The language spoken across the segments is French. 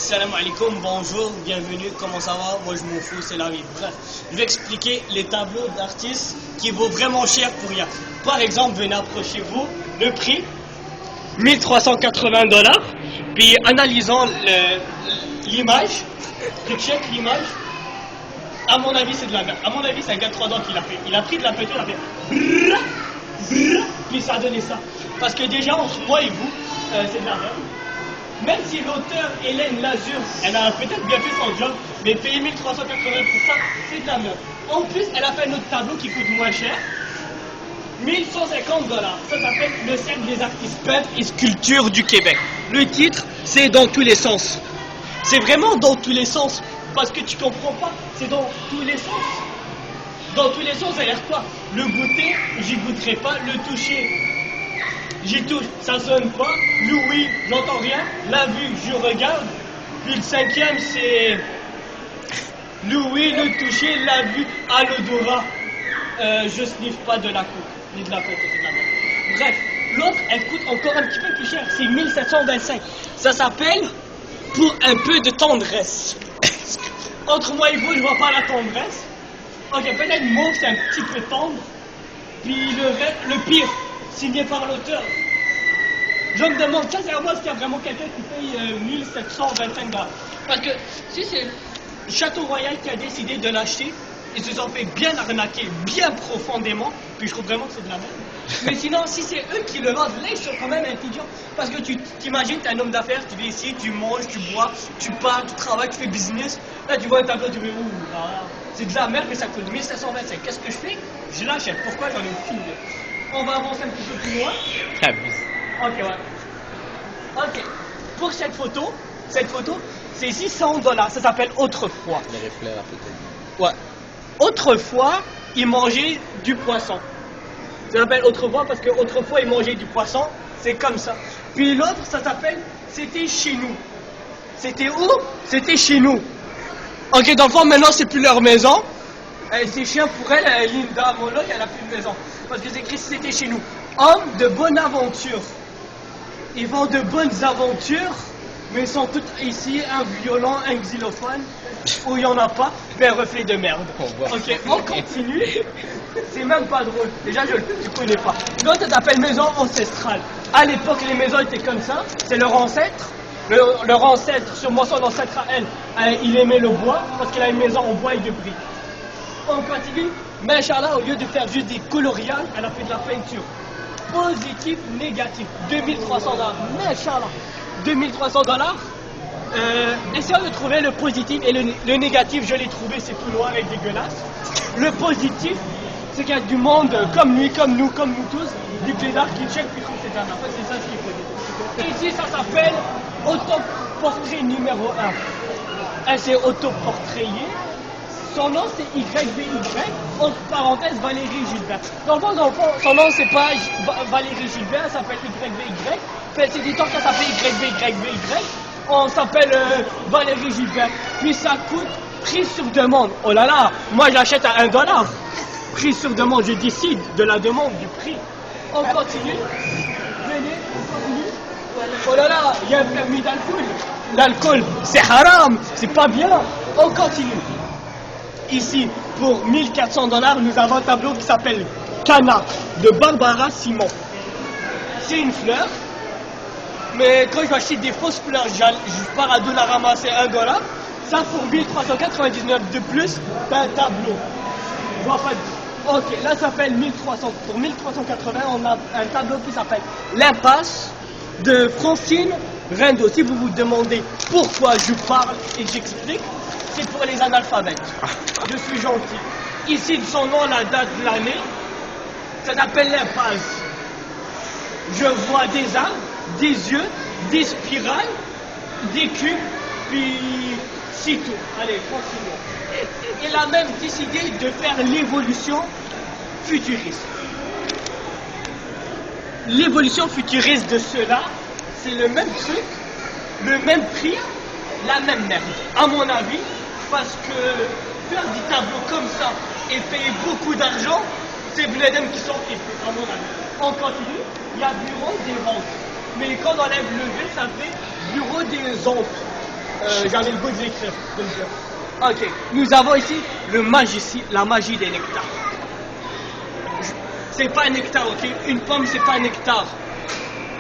Salam alaikum, bonjour, bienvenue, comment ça va? Moi je m'en fous, c'est la vie. Bref, je vais expliquer les tableaux d'artistes qui vaut vraiment cher pour rien. Par exemple, venez approchez-vous, le prix, 1380 $, puis analysant l'image, tu check l'image, à mon avis c'est de la merde. À mon avis c'est un gars de 3 ans qui l'a fait. Il a pris de la peinture, il a fait brrr, brrr, puis ça a donné ça. Parce que déjà entre moi et vous, c'est de la merde. Même si l'auteur Hélène Lazur, elle a peut-être bien fait son job, mais payer 1380 pour ça, c'est de la merde. En plus, elle a fait un autre tableau qui coûte moins cher, 1150 $. Ça s'appelle le Cercle des artistes peintres et sculptures du Québec. Le titre, c'est Dans tous les sens. C'est vraiment dans tous les sens, parce que tu comprends pas, c'est dans tous les sens. Dans tous les sens, ça a l'air quoi? Le goûter, j'y goûterai pas, le toucher. J'y touche, ça sonne pas. L'ouïe, j'entends rien. La vue, je regarde. Puis le cinquième, c'est l'ouïe, le toucher, la vue, à l'odorat. Je sniffe pas de la coupe, ni de la coke, c'est de la merde. Bref, l'autre, elle coûte encore un petit peu plus cher. C'est 1725. Ça s'appelle Pour un peu de tendresse. Entre moi et vous, je vois pas la tendresse. Ok, peut-être mauve, c'est un petit peu tendre. Puis le pire, signé par l'auteur. Je me demande sincèrement s'il y a vraiment quelqu'un qui paye 1725 $. Parce que si c'est Château Royal qui a décidé de l'acheter, ils se sont fait bien arnaquer, bien profondément, puis je trouve vraiment que c'est de la merde. Mais sinon, si c'est eux qui le vendent, là ils sont quand même intelligents. Parce que tu t'imagines, t'es un homme d'affaires, tu viens ici, tu manges, tu bois, tu pars, tu travailles, tu fais business. Là tu vois un tableau, tu fais ouh, voilà. C'est de la merde, mais ça coûte 1725. Qu'est-ce que je fais? Je l'achète. Pourquoi? J'en ai aucune idée. On va avancer un petit peu plus loin. Ok, ouais. Ok. Pour cette photo, c'est 600 $. Ça s'appelle Autrefois. Les reflets, la photo. Ouais. Autrefois, ils mangeaient du poisson. Ça s'appelle Autrefois parce qu'autrefois, ils mangeaient du poisson. C'est comme ça. Puis l'autre, ça s'appelle C'était chez nous. C'était où? C'était chez nous. Ok, dans le fond, maintenant, c'est plus leur maison. C'est chiant pour elle, Linda Moloch, elle a plus de maison. Parce que c'est écrit C'était chez nous. Hommes de bonne aventure. Ils vont de bonnes aventures, mais ils sont tous ici, un violon, un xylophone, où il n'y en a pas, mais un reflet de merde. Ok, on continue. C'est même pas drôle. Déjà, tu connais pas. L'autre, ça s'appelle maison ancestrale. À l'époque, les maisons étaient comme ça. C'est leur ancêtre. Leur ancêtre, sûrement son ancêtre à elle, il aimait le bois, parce qu'il a une maison en bois et de briques. On continue. Mais Inch'Allah, au lieu de faire juste des coloriages, elle a fait de la peinture. Positif, négatif, 2300 $. Mais Inch'Allah, 2300 $. Essayons de trouver le positif et le négatif, je l'ai trouvé, c'est tout noir et dégueulasse. Le positif, c'est qu'il y a du monde comme lui, comme nous tous, du pédard qui check puis trouve cette affaire. C'est ça ce qui est positif. Ici, ça s'appelle autoportrait numéro 1. Elle s'est autoportrayée. Son nom c'est YVY, entre parenthèses Valérie Gilbert. Dans le fond, son nom c'est pas Valérie Gilbert, elle s'appelle YVY. C'est du temps qu'elle s'appelle YVY. On s'appelle Valérie Gilbert. Puis ça coûte prix sur demande. Oh là là, moi j'achète à 1 $. Prix sur demande, je décide de la demande, du prix. On continue. Venez, on continue. Oh là là, il y a un permis d'alcool. L'alcool, c'est haram, c'est pas bien. On continue. Ici, pour 1400 $, nous avons un tableau qui s'appelle Cana de Barbara Simon. C'est une fleur, mais quand je vais acheter des fausses fleurs, je pars à $, c'est 1 $. Ça pour 1399 de plus d'un tableau. Je vois pas de... Ok, là ça s'appelle 1300. Pour 1380, on a un tableau qui s'appelle L'Impasse de Francine Rindeau. Si vous vous demandez pourquoi je parle et que j'explique, c'est pour les analphabètes. Je suis gentil. Ici, son nom, la date de l'année, ça s'appelle l'impasse. Je vois des arbres, des yeux, des spirales, des cubes, puis c'est tout. Allez, continuons. Il a même décidé de faire l'évolution futuriste. L'évolution futuriste de cela, c'est le même truc, le même prix, la même merde. À mon avis, parce que faire des tableaux comme ça et payer beaucoup d'argent, c'est Bledem qui sont épais, à mon avis. On continue, il y a bureau des ventes. Mais quand on enlève le V, ça fait bureau des ondes. J'avais le goût de l'écrire, de le dire. Ok, nous avons ici la magie des nectars. C'est pas un nectar, ok? Une pomme, c'est pas un nectar.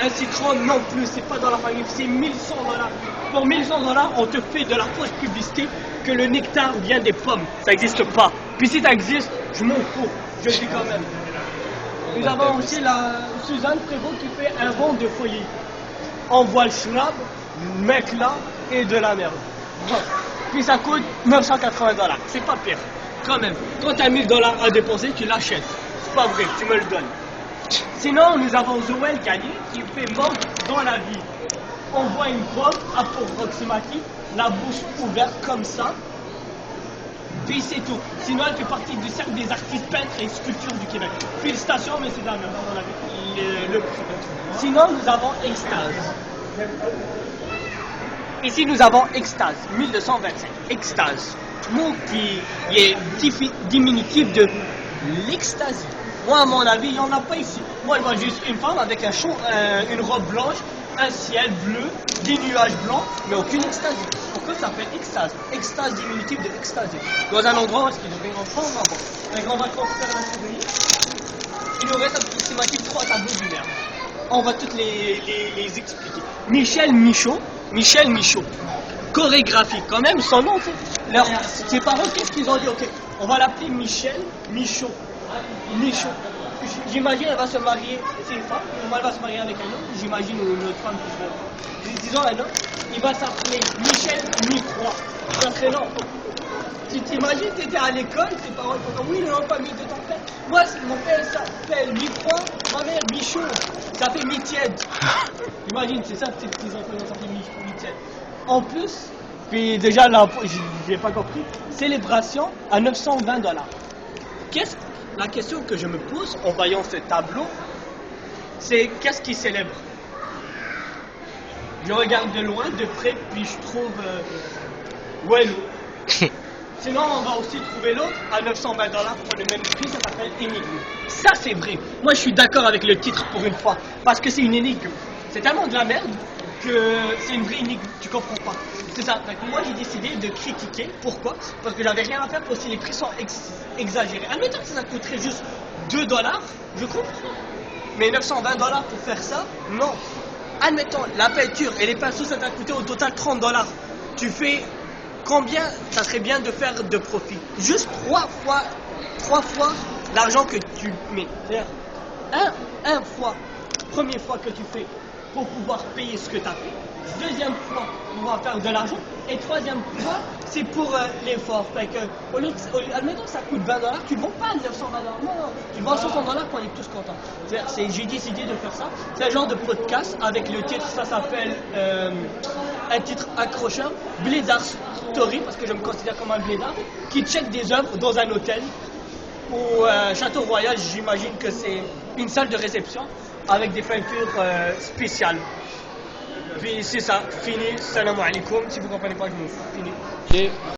Un citron non plus, c'est pas dans la famille, c'est 1100 $. Pour 1100 $, on te fait de la fausse publicité que le nectar vient des pommes. Ça n'existe pas. Puis si ça existe, je m'en fous. Je le dis quand même. Nous avons aussi la Suzanne Prévost qui fait un vent de folie. On voit le schnapp, mec là, et de la merde. Bon. Puis ça coûte 980 $. C'est pas pire. Quand même. Quand tu as 1000 $ à dépenser, tu l'achètes. C'est pas vrai, tu me le donnes. Sinon, nous avons Zoël Gagné qui fait mort dans la vie. On voit une pomme approximative, la bouche ouverte comme ça. Puis c'est tout. Sinon, elle fait partie du cercle des artistes peintres et sculptures du Québec. Félicitations, mais c'est de la merde, à mon avis. Le prix. Sinon, nous avons Extase. Ici, nous avons Extase, 1225. Extase. Mot qui est diminutif de l'extasie. Moi, à mon avis, il n'y en a pas ici. Moi, je vois juste une femme avec une robe blanche, un ciel bleu, des nuages blancs, mais aucune extasie. Pourquoi ça s'appelle extase? Extase diminutif de extasie. Dans un endroit où est-ce qu'il devrait en prendre avant. Un grand vacances faire la souris. Il nous reste approximativement 3 tableaux du merde. On va toutes les expliquer. Michel Michaud. Chorégraphie, quand même, son nom, ses parents, qu'est-ce qu'ils ont dit? Ok, on va l'appeler Michel Michaud. J'imagine elle va se marier, c'est une femme, elle va se marier avec un homme, j'imagine une autre femme disons un homme, il va s'appeler Michel Mi-3. Ça serait long. Tu t'imagines, tu étais à l'école, tes parents ils font comme oui, le nom de famille de ton père. Moi, mon père s'appelle Mi-3, ma mère Mi-chaud, ça fait Mi-tiède. Imagine, c'est ça, tes enfants ils s'appellent Mi-tiède. En plus, puis déjà là, j'ai pas compris, célébration à 920 $. La question que je me pose en voyant ce tableau, c'est qu'est-ce qui célèbre? Je regarde de loin, de près, puis je trouve Walou. Sinon, on va aussi trouver l'autre à 920 $ pour le même prix, ça s'appelle Énigme. Ça, c'est vrai. Moi, je suis d'accord avec le titre pour une fois, parce que c'est une énigme. C'est tellement de la merde que c'est une vraie énigme, tu comprends pas. C'est ça. Donc, moi, j'ai décidé de critiquer. Pourquoi? Parce que j'avais rien à faire, parce que les prix sont exagérés. Admettons que ça coûterait juste 2 $, je comprends. Mais 920 $ pour faire ça, non. Admettons, la peinture et les pinceaux, ça t'a coûté au total 30 $. Tu fais combien ça serait bien de faire de profit? Juste 3 fois l'argent que tu mets. C'est-à-dire, première fois que tu fais pour pouvoir payer ce que tu as fait. Deuxième fois, pour pouvoir faire de l'argent. Et troisième fois, c'est pour l'effort. Admettons que ça coûte 20 $, tu ne vends pas 920 $. Non, tu vends 60 $ pour on est tous contents. J'ai décidé de faire ça. C'est un genre de podcast avec le titre, ça s'appelle un titre accrocheur, Blizzard Story, parce que je me considère comme un blizzard, qui check des œuvres dans un hôtel ou Château Royal, j'imagine que c'est une salle de réception avec des peintures spéciales. Puis c'est ça, fini, salam alaikum, si vous comprenez pas, je m'en fous, fini.